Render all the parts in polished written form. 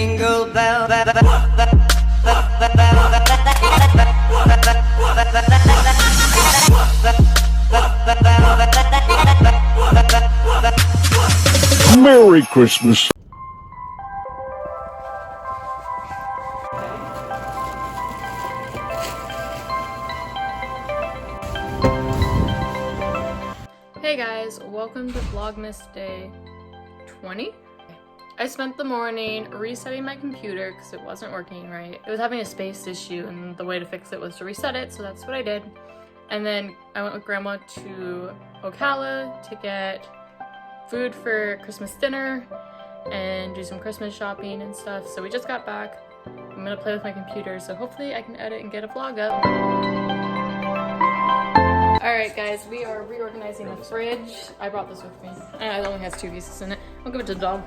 Jingle bell. Merry Christmas. Hey guys, welcome to Vlogmas day 20? I spent the morning resetting my computer because it wasn't working right. It was having a space issue and the way to fix it was to reset it, so that's what I did. And then I went with Grandma to Ocala to get food for Christmas dinner and do some Christmas shopping and stuff. So we just got back. I'm gonna play with my computer, so hopefully I can edit and get a vlog up. Alright guys, we are reorganizing the fridge. I brought this with me. It only has 2 pieces in it. I'll give it to the dog.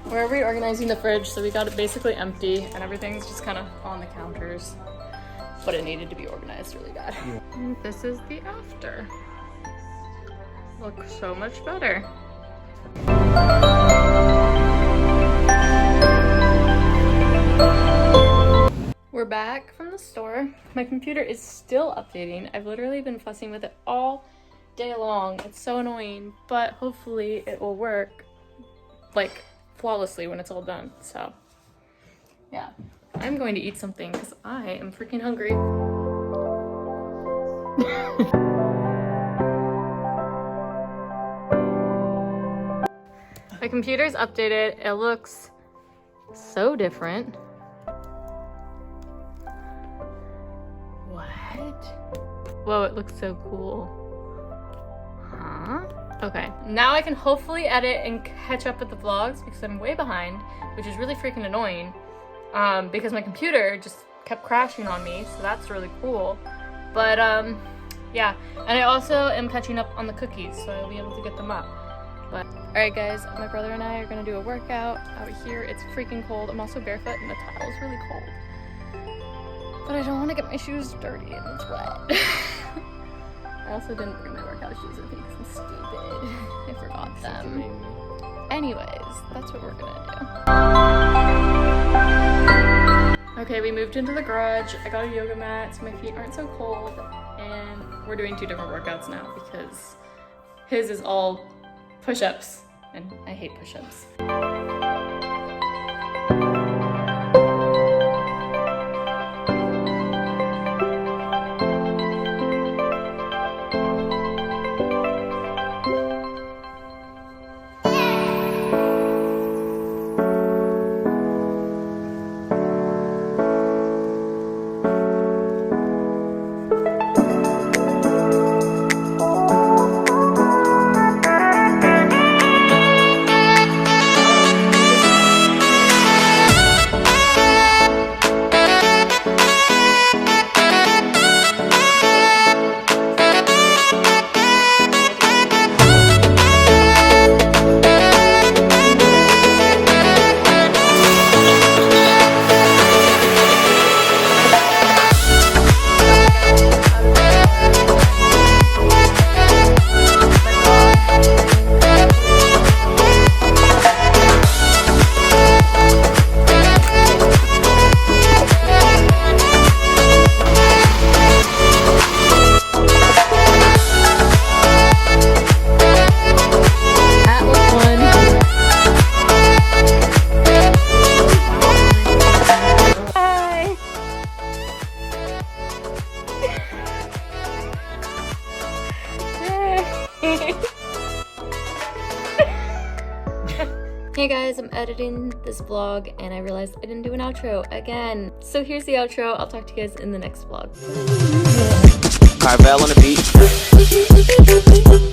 We're reorganizing the fridge, so we got it basically empty and everything's just kind of on the counters. But it needed to be organized really bad. And this is the after. Looks so much better. We're back from the store. My computer is still updating. I've literally been fussing with it all day long. It's so annoying, but hopefully it will work like flawlessly when it's all done. So yeah, I'm going to eat something because I am freaking hungry. My computer's updated. It looks so different. What? Whoa, it looks so cool. Huh? Okay, now I can hopefully edit and catch up with the vlogs because I'm way behind, which is really freaking annoying because my computer just kept crashing on me, so that's really cool. But yeah, and I also am catching up on the cookies, so I'll be able to get them up. But alright guys, my brother and I are gonna do a workout out here. It's freaking cold. I'm also barefoot and the tile's really cold. But I don't want to get my shoes dirty and it's wet. I also didn't bring my workout shoes with me because I'm stupid. I forgot them. Anyways, that's what we're gonna do. Okay, we moved into the garage. I got a yoga mat so my feet aren't so cold. And we're doing 2 different workouts now because his is all push-ups and I hate push-ups. Hey guys, I'm editing this vlog and I realized I didn't do an outro again. So here's the outro. I'll talk to you guys in the next vlog. Carvel on the beat.